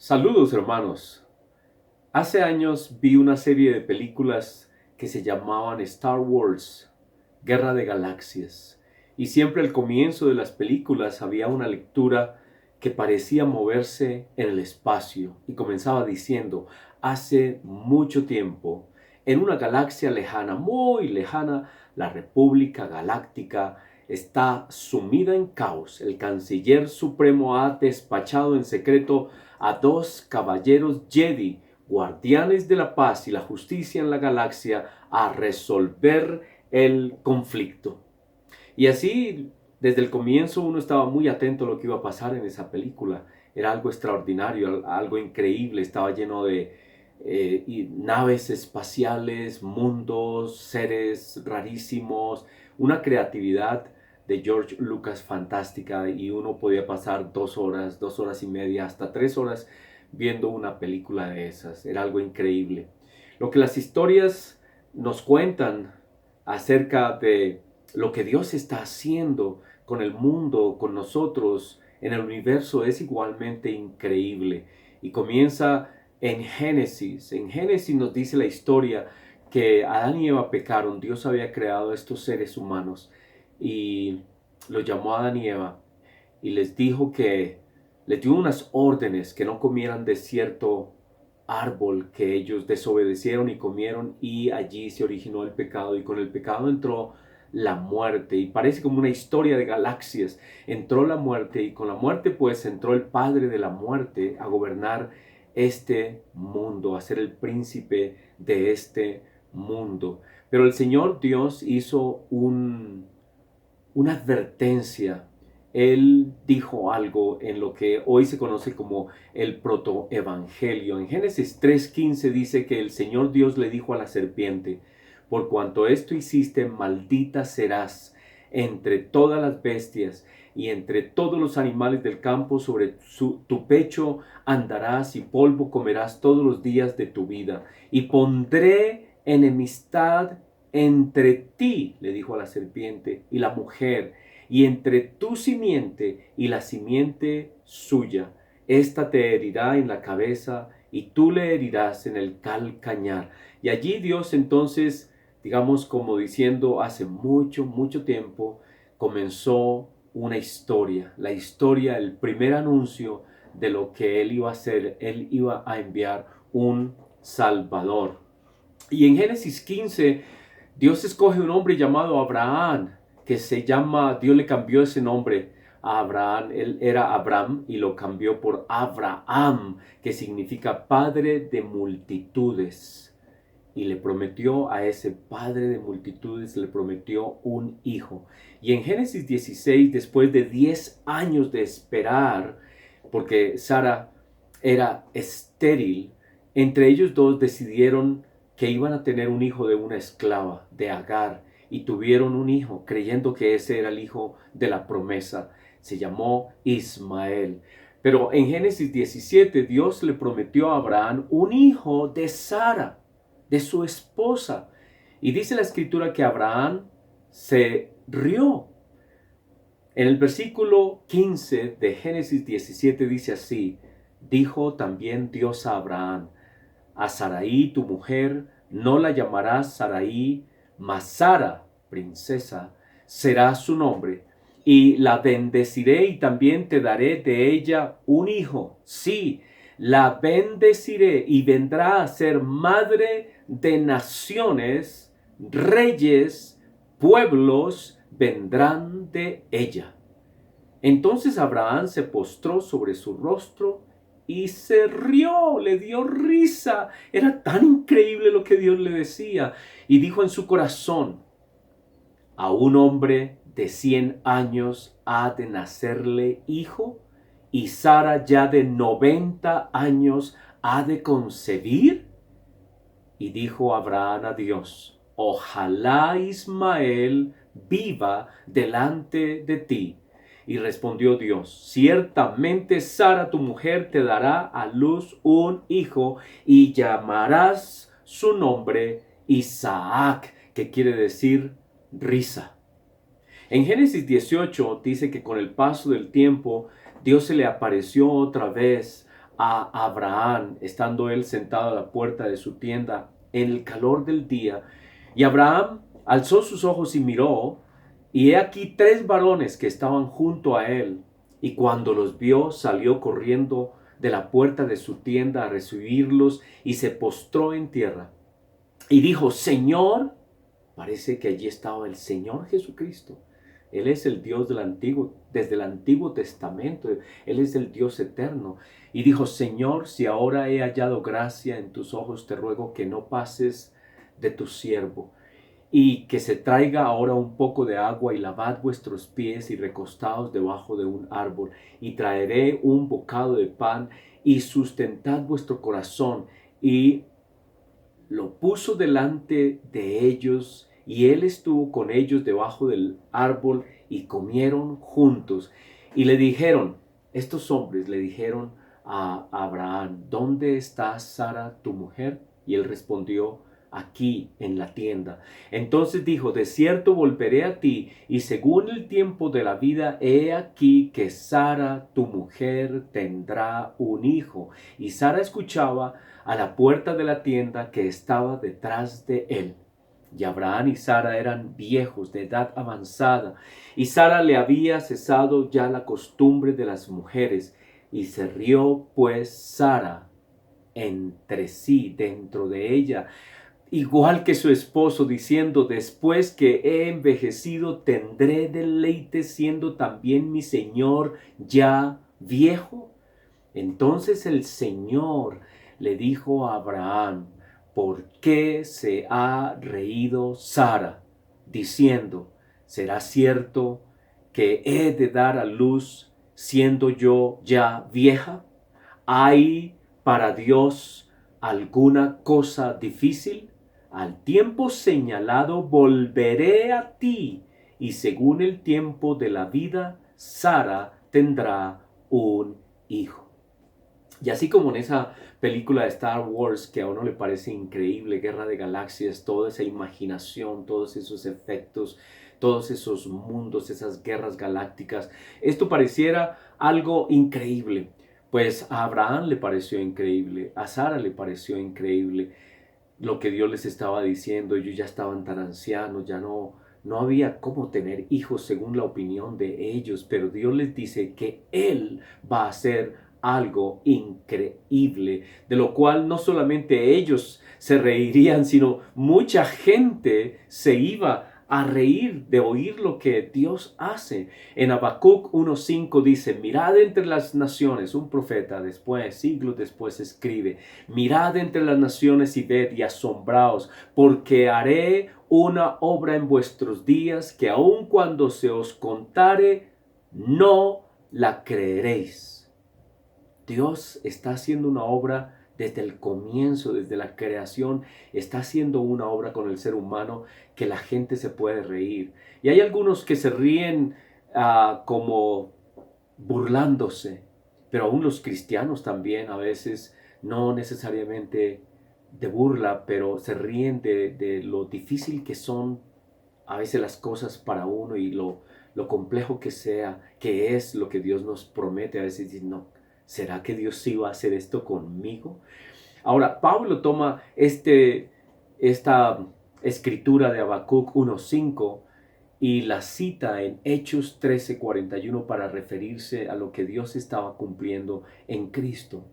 Saludos hermanos. Hace años vi una serie de películas que se llamaban Star Wars, Guerra de Galaxias. Y siempre al comienzo de las películas había una lectura que parecía moverse en el espacio y comenzaba diciendo: hace mucho tiempo, en una galaxia lejana, muy lejana, la República Galáctica está sumida en caos. El canciller supremo ha despachado en secreto a dos caballeros Jedi, guardianes de la paz y la justicia en la galaxia, a resolver el conflicto. Y así, desde el comienzo, uno estaba muy atento a lo que iba a pasar en esa película. Era algo extraordinario, algo increíble. Estaba lleno de naves espaciales, mundos, seres rarísimos, una creatividad de George Lucas fantástica, y uno podía pasar 2 horas, 2 horas y media, hasta 3 horas viendo una película de esas. Era algo increíble. Lo que las historias nos cuentan acerca de lo que Dios está haciendo con el mundo, con nosotros, en el universo, es igualmente increíble. Y comienza en Génesis. En Génesis nos dice la historia que Adán y Eva pecaron. Dios había creado a estos seres humanos y los llamó a Adán y Eva y les dijo que les dio unas órdenes, que no comieran de cierto árbol, que ellos desobedecieron y comieron, y allí se originó el pecado, y con el pecado entró la muerte. Y parece como una historia de galaxias. Entró la muerte, y con la muerte pues entró el padre de la muerte a gobernar este mundo, a ser el príncipe de este mundo. Pero el Señor Dios hizo una advertencia. Él dijo algo en lo que hoy se conoce como el protoevangelio. En Génesis 3:15 dice que el Señor Dios le dijo a la serpiente: por cuanto esto hiciste, maldita serás entre todas las bestias y entre todos los animales del campo. Sobre tu pecho andarás y polvo comerás todos los días de tu vida. Y pondré enemistad entre ti, le dijo a la serpiente, y la mujer, y entre tu simiente y la simiente suya. Esta te herirá en la cabeza y tú le herirás en el calcañar. Y allí Dios entonces, digamos como diciendo, hace mucho, mucho tiempo, comenzó una historia. La historia, el primer anuncio de lo que Él iba a hacer. Él iba a enviar un Salvador. Y en Génesis 15, Dios escoge un hombre llamado Abraham, que Dios le cambió ese nombre a Abraham. Él era Abram y lo cambió por Abraham, que significa padre de multitudes. Y le prometió a ese padre de multitudes, le prometió un hijo. Y en Génesis 16, después de 10 años de esperar, porque Sara era estéril, entre ellos dos decidieron que iban a tener un hijo de una esclava, de Agar, y tuvieron un hijo, creyendo que ese era el hijo de la promesa. Se llamó Ismael. Pero en Génesis 17, Dios le prometió a Abraham un hijo de Sara, de su esposa. Y dice la escritura que Abraham se rió. En el versículo 15 de Génesis 17 dice así: dijo también Dios a Abraham: a Sarai tu mujer no la llamarás Sarai, mas Sara, princesa, será su nombre, y la bendeciré, y también te daré de ella un hijo. Sí, la bendeciré, y vendrá a ser madre de naciones. Reyes, pueblos vendrán de ella. Entonces Abraham se postró sobre su rostro y se rió, le dio risa. Era tan increíble lo que Dios le decía. Y dijo en su corazón: a un hombre de 100 años ha de nacerle hijo, y Sara ya de 90 años ha de concebir. Y dijo Abraham a Dios: ojalá Ismael viva delante de ti. Y respondió Dios: ciertamente Sara tu mujer te dará a luz un hijo, y llamarás su nombre Isaac, que quiere decir risa. En Génesis 18 dice que con el paso del tiempo Dios se le apareció otra vez a Abraham, estando él sentado a la puerta de su tienda en el calor del día. Y Abraham alzó sus ojos y miró, y he aquí 3 varones que estaban junto a él. Y cuando los vio, salió corriendo de la puerta de su tienda a recibirlos y se postró en tierra. Y dijo: Señor, parece que allí estaba el Señor Jesucristo. Él es el Dios del antiguo, desde el Antiguo Testamento. Él es el Dios eterno. Y dijo: Señor, si ahora he hallado gracia en tus ojos, te ruego que no pases de tu siervo, y que se traiga ahora un poco de agua, y lavad vuestros pies y recostaos debajo de un árbol, y traeré un bocado de pan, y sustentad vuestro corazón. Y lo puso delante de ellos, y él estuvo con ellos debajo del árbol, y comieron juntos. Y le dijeron, estos hombres le dijeron a Abraham: ¿dónde está Sara tu mujer? Y él respondió: aquí en la tienda. Entonces dijo: de cierto volveré a ti, y según el tiempo de la vida, he aquí que Sara tu mujer tendrá un hijo. Y Sara escuchaba a la puerta de la tienda que estaba detrás de él. Y Abraham y Sara eran viejos, de edad avanzada, y Sara le había cesado ya la costumbre de las mujeres. Y se rió pues Sara entre sí, dentro de ella, igual que su esposo, diciendo: después que he envejecido, tendré deleite, siendo también mi señor ya viejo. Entonces el Señor le dijo a Abraham: ¿por qué se ha reído Sara, diciendo: ¿será cierto que he de dar a luz siendo yo ya vieja? ¿Hay para Dios alguna cosa difícil? Al tiempo señalado volveré a ti, y según el tiempo de la vida, Sara tendrá un hijo. Y así como en esa película de Star Wars, que a uno le parece increíble, Guerra de Galaxias, toda esa imaginación, todos esos efectos, todos esos mundos, esas guerras galácticas, esto pareciera algo increíble. Pues a Abraham le pareció increíble, a Sara le pareció increíble lo que Dios les estaba diciendo. Ellos ya estaban tan ancianos, ya no había cómo tener hijos según la opinión de ellos, pero Dios les dice que Él va a hacer algo increíble, de lo cual no solamente ellos se reirían, sino mucha gente se iba a reír de oír lo que Dios hace. En Habacuc 1:5 dice: mirad entre las naciones. Un profeta después, siglos después, escribe: mirad entre las naciones y ved y asombraos, porque haré una obra en vuestros días que aun cuando se os contare, no la creeréis. Dios está haciendo una obra desde el comienzo, desde la creación. Está haciendo una obra con el ser humano que la gente se puede reír. Y hay algunos que se ríen como burlándose, pero aún los cristianos también a veces, no necesariamente de burla, pero se ríen de lo difícil que son a veces las cosas para uno, y lo complejo que sea, que es lo que Dios nos promete. A veces dicen: no, ¿será que Dios sí va a hacer esto conmigo? Ahora, Pablo toma esta escritura de Habacuc 1:5 y la cita en Hechos 13:41 para referirse a lo que Dios estaba cumpliendo en Cristo.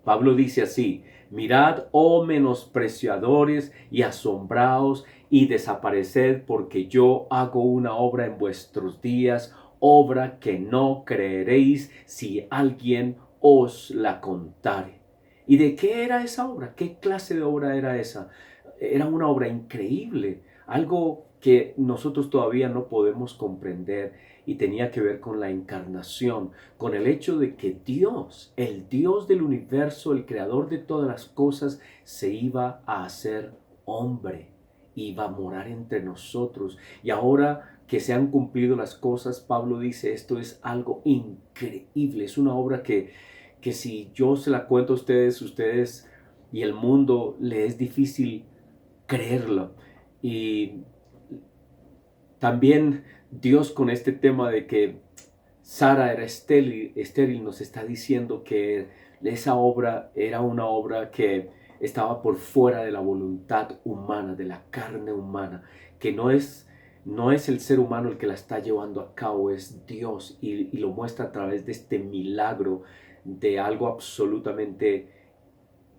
Pablo dice así: mirad, oh menospreciadores, y asombraos y desapareced, porque yo hago una obra en vuestros días, obra que no creeréis si alguien os la contare. ¿Y de qué era esa obra? ¿Qué clase de obra era esa? Era una obra increíble, algo que nosotros todavía no podemos comprender, y tenía que ver con la encarnación, con el hecho de que Dios, el Dios del universo, el creador de todas las cosas, se iba a hacer hombre, iba a morar entre nosotros. Y ahora que se han cumplido las cosas, Pablo dice: esto es algo increíble, es una obra que si yo se la cuento a ustedes y el mundo le es difícil creerlo. Y también Dios, con este tema de que Sara era estéril, nos está diciendo que esa obra era una obra que estaba por fuera de la voluntad humana, de la carne humana, que no es el ser humano el que la está llevando a cabo, es Dios, y lo muestra a través de este milagro de algo absolutamente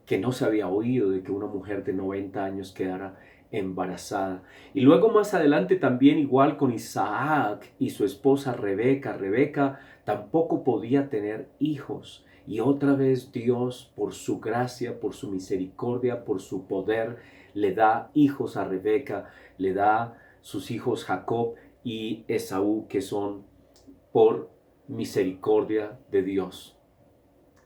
que no se había oído, de que una mujer de 90 años quedara embarazada. Y luego más adelante también igual con Isaac y su esposa Rebeca. Rebeca tampoco podía tener hijos. Y otra vez Dios, por su gracia, por su misericordia, por su poder, le da hijos a Rebeca, le da sus hijos Jacob y Esaú, que son por misericordia de Dios.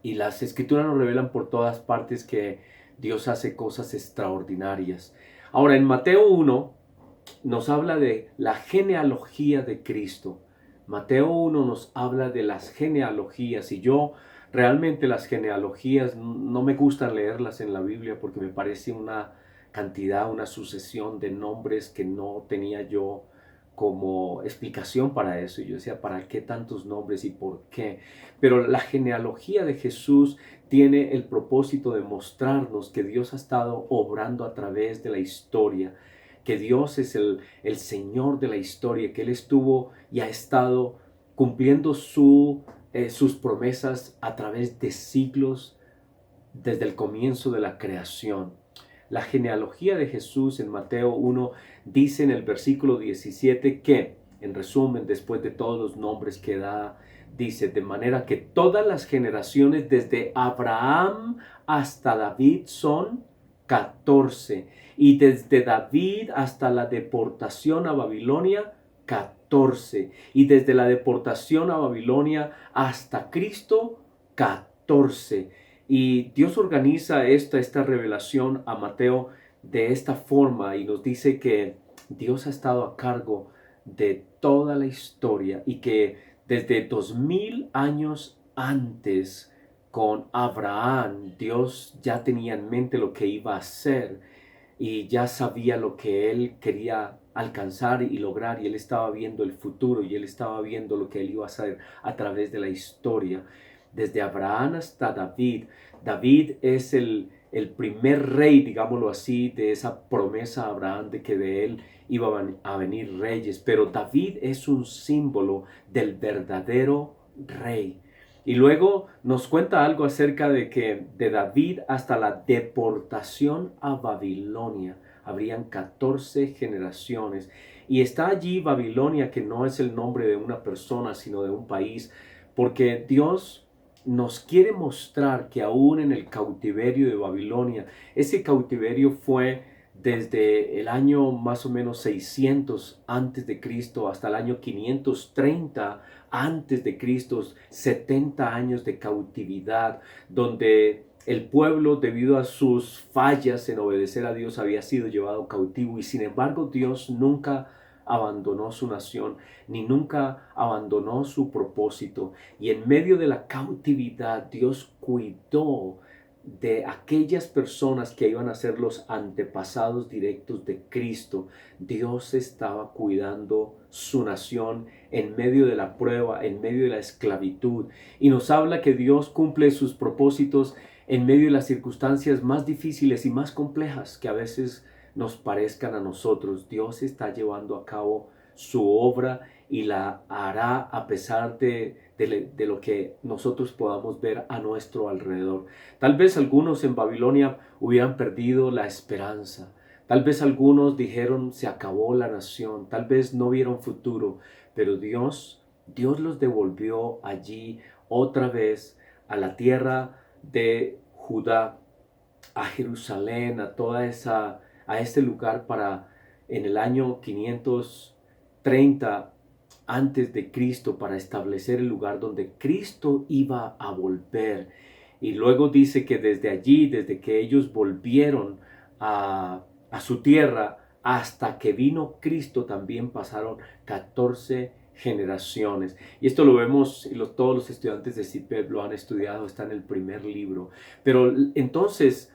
Y las escrituras nos revelan por todas partes que Dios hace cosas extraordinarias. Ahora, en Mateo 1 nos habla de la genealogía de Cristo. Mateo 1 nos habla de las genealogías, y yo realmente las genealogías no me gusta leerlas en la Biblia porque me parece una cantidad, una sucesión de nombres que no tenía yo como explicación para eso. Y yo decía, ¿para qué tantos nombres y por qué? Pero la genealogía de Jesús tiene el propósito de mostrarnos que Dios ha estado obrando a través de la historia, que Dios es el Señor de la historia, que Él estuvo y ha estado cumpliendo sus promesas a través de siglos desde el comienzo de la creación. La genealogía de Jesús en Mateo 1 dice en el versículo 17 que, en resumen, después de todos los nombres que da, dice, de manera que todas las generaciones desde Abraham hasta David son 14, y desde David hasta la deportación a Babilonia, 14, y desde la deportación a Babilonia hasta Cristo, 14. Y Dios organiza esta revelación a Mateo de esta forma y nos dice que Dios ha estado a cargo de toda la historia y que desde 2000 años antes, con Abraham, Dios ya tenía en mente lo que iba a hacer y ya sabía lo que él quería alcanzar y lograr, y él estaba viendo el futuro y él estaba viendo lo que él iba a hacer a través de la historia. Desde Abraham hasta David. David es el primer rey, digámoslo así, de esa promesa a Abraham de que de él iban a venir reyes. Pero David es un símbolo del verdadero rey. Y luego nos cuenta algo acerca de que de David hasta la deportación a Babilonia habrían 14 generaciones. Y está allí Babilonia, que no es el nombre de una persona, sino de un país, porque Dios nos quiere mostrar que aún en el cautiverio de Babilonia, ese cautiverio fue desde el año más o menos 600 antes de Cristo hasta el año 530 antes de Cristo, 70 años de cautividad, donde el pueblo, debido a sus fallas en obedecer a Dios, había sido llevado cautivo, y sin embargo Dios nunca abandonó su nación, ni nunca abandonó su propósito. Y en medio de la cautividad, Dios cuidó de aquellas personas que iban a ser los antepasados directos de Cristo. Dios estaba cuidando su nación en medio de la prueba, en medio de la esclavitud. Y nos habla que Dios cumple sus propósitos en medio de las circunstancias más difíciles y más complejas que a veces nos parezcan a nosotros. Dios está llevando a cabo su obra y la hará a pesar de lo que nosotros podamos ver a nuestro alrededor. Tal vez algunos en Babilonia hubieran perdido la esperanza. Tal vez algunos dijeron, se acabó la nación. Tal vez no vieron futuro. Pero Dios los devolvió allí otra vez a la tierra de Judá, a Jerusalén, a este lugar para en el año 530 antes de Cristo, para establecer el lugar donde Cristo iba a volver. Y luego dice que desde allí, desde que ellos volvieron a su tierra, hasta que vino Cristo, también pasaron 14 generaciones. Y esto lo vemos, y todos los estudiantes de CIPEP lo han estudiado, está en el primer libro. Pero entonces,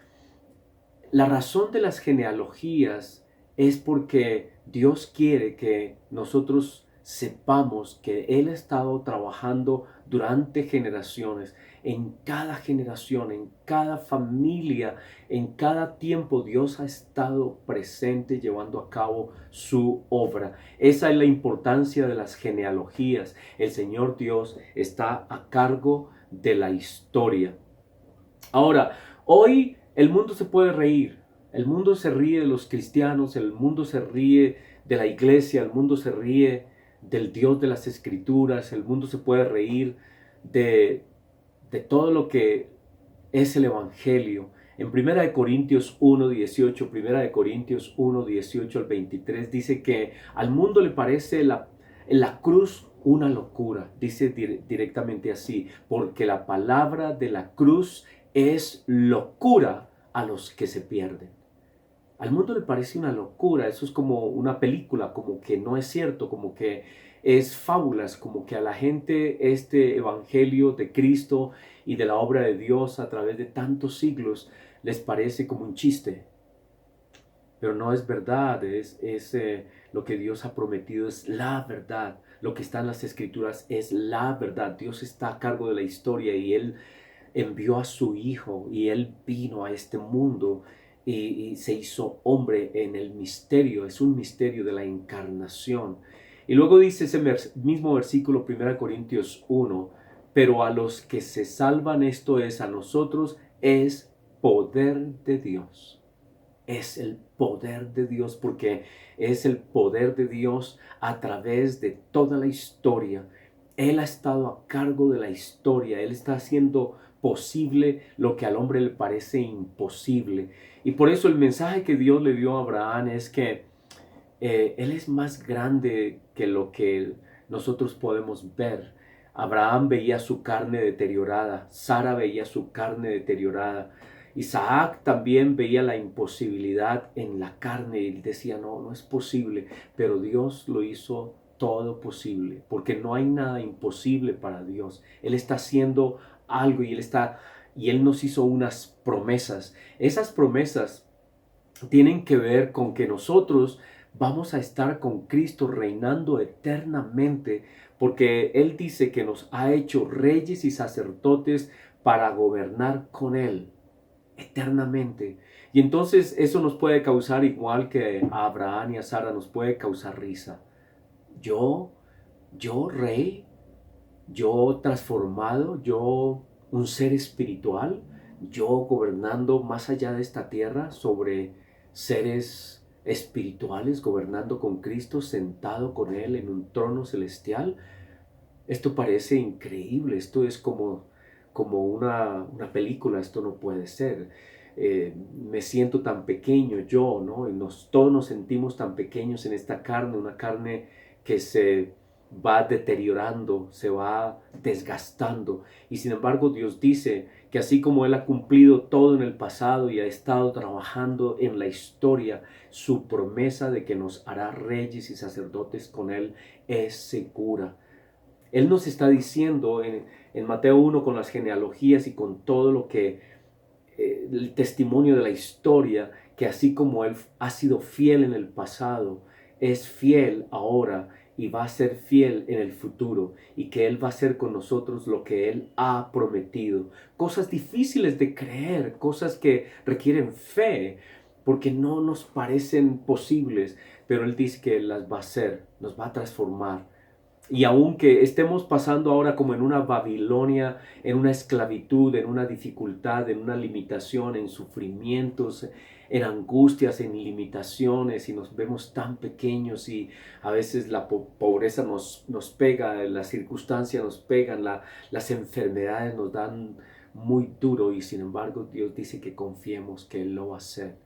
la razón de las genealogías es porque Dios quiere que nosotros sepamos que Él ha estado trabajando durante generaciones en cada generación, en cada familia, en cada tiempo. Dios ha estado presente llevando a cabo su obra. Esa es la importancia de las genealogías. El Señor Dios está a cargo de la historia. Ahora, hoy el mundo se puede reír. El mundo se ríe de los cristianos, el mundo se ríe de la iglesia, el mundo se ríe del Dios de las Escrituras, el mundo se puede reír de, de todo lo que es el Evangelio. En 1 Corintios 1:18, 1 Corintios 1:18 al 23, dice que al mundo le parece la cruz una locura. Dice directamente así, porque la palabra de la cruz es locura a los que se pierden. Al mundo le parece una locura, eso es como una película, como que no es cierto, como que es fábulas, como que a la gente este evangelio de Cristo y de la obra de Dios a través de tantos siglos les parece como un chiste. Pero no es verdad, lo que Dios ha prometido es la verdad. Lo que está en las Escrituras es la verdad. Dios está a cargo de la historia y Él envió a su Hijo y Él vino a este mundo y se hizo hombre en el misterio. Es un misterio de la encarnación. Y luego dice ese mismo versículo, 1 Corintios 1, pero a los que se salvan, esto es, a nosotros, es poder de Dios. Es el poder de Dios, porque es el poder de Dios a través de toda la historia. Él ha estado a cargo de la historia. Él está haciendo posible lo que al hombre le parece imposible. Y por eso el mensaje que Dios le dio a Abraham es que Él es más grande que lo que nosotros podemos ver. Abraham veía su carne deteriorada, Sara veía su carne deteriorada, Isaac también veía la imposibilidad en la carne y decía, no, no es posible, pero Dios lo hizo todo posible, porque no hay nada imposible para Dios. Él está haciendo algo y Él nos hizo unas promesas. Esas promesas tienen que ver con que nosotros vamos a estar con Cristo reinando eternamente, porque Él dice que nos ha hecho reyes y sacerdotes para gobernar con Él eternamente. Y entonces eso nos puede causar, igual que a Abraham y a Sara, nos puede causar risa. Yo, yo rey, yo transformado, yo un ser espiritual, yo gobernando más allá de esta tierra sobre seres espirituales, gobernando con Cristo, sentado con Él en un trono celestial. Esto parece increíble, esto es como una película, esto no puede ser. Me siento tan pequeño yo, ¿no? Y todos nos sentimos tan pequeños en esta carne, una carne que se va deteriorando, se va desgastando. Y sin embargo Dios dice que así como Él ha cumplido todo en el pasado y ha estado trabajando en la historia, su promesa de que nos hará reyes y sacerdotes con Él es segura. Él nos está diciendo en Mateo 1 con las genealogías y con todo lo que el testimonio de la historia, que así como Él ha sido fiel en el pasado, es fiel ahora y va a ser fiel en el futuro, y que Él va a hacer con nosotros lo que Él ha prometido. Cosas difíciles de creer, cosas que requieren fe, porque no nos parecen posibles, pero Él dice que las va a hacer, nos va a transformar. Y aunque estemos pasando ahora como en una Babilonia, en una esclavitud, en una dificultad, en una limitación, en sufrimientos, en angustias, en limitaciones, y nos vemos tan pequeños y a veces la pobreza nos pega, las circunstancias nos pegan, las enfermedades nos dan muy duro, y sin embargo Dios dice que confiemos que Él lo va a hacer.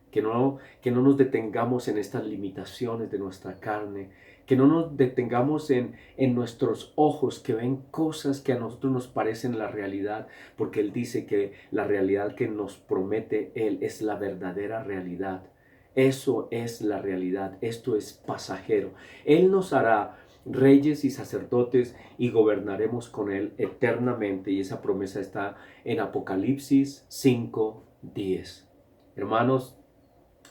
Que no nos detengamos en estas limitaciones de nuestra carne, que no nos detengamos en nuestros ojos que ven cosas que a nosotros nos parecen la realidad, porque Él dice que la realidad que nos promete Él es la verdadera realidad. Eso es la realidad, esto es pasajero. Él nos hará reyes y sacerdotes y gobernaremos con Él eternamente, y esa promesa está en Apocalipsis 5:10. Hermanos,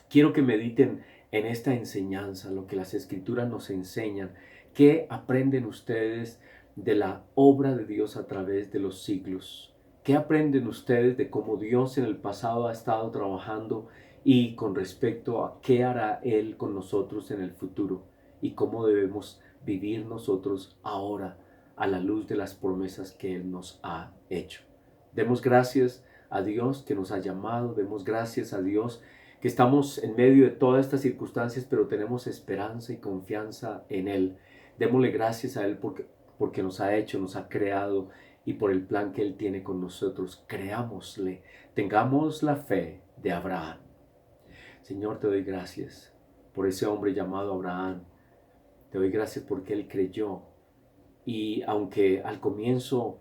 quiero que mediten en esta enseñanza, lo que las Escrituras nos enseñan. ¿Qué aprenden ustedes de la obra de Dios a través de los siglos. ¿Qué aprenden ustedes de cómo Dios en el pasado ha estado trabajando y con respecto a qué hará Él con nosotros en el futuro y cómo debemos vivir nosotros ahora a la luz de las promesas que Él nos ha hecho? Demos gracias a Dios que nos ha llamado, demos gracias a Dios que estamos en medio de todas estas circunstancias, pero tenemos esperanza y confianza en Él. Démosle gracias a Él porque nos ha hecho, nos ha creado y por el plan que Él tiene con nosotros. Creámosle, tengamos la fe de Abraham. Señor, te doy gracias por ese hombre llamado Abraham. Te doy gracias porque Él creyó y aunque al comienzo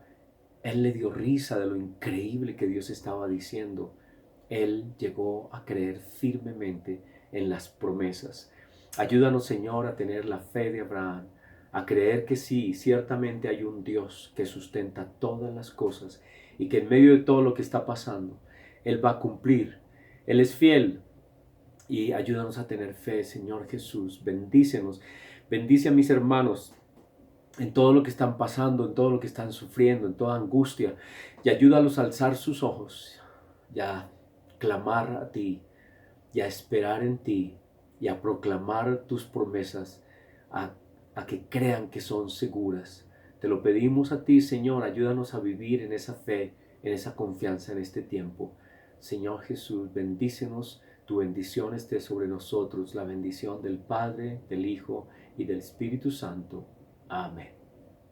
Él le dio risa de lo increíble que Dios estaba diciendo, Él llegó a creer firmemente en las promesas. Ayúdanos, Señor, a tener la fe de Abraham, a creer que sí, ciertamente hay un Dios que sustenta todas las cosas y que en medio de todo lo que está pasando, Él va a cumplir. Él es fiel y ayúdanos a tener fe, Señor Jesús. Bendícenos, bendice a mis hermanos en todo lo que están pasando, en todo lo que están sufriendo, en toda angustia, y ayúdalos a alzar sus ojos y a clamar a ti, y a esperar en ti, y a proclamar tus promesas, a que crean que son seguras. Te lo pedimos a ti, Señor, ayúdanos a vivir en esa fe, en esa confianza en este tiempo. Señor Jesús, bendícenos, tu bendición esté sobre nosotros, la bendición del Padre, del Hijo y del Espíritu Santo. Amén.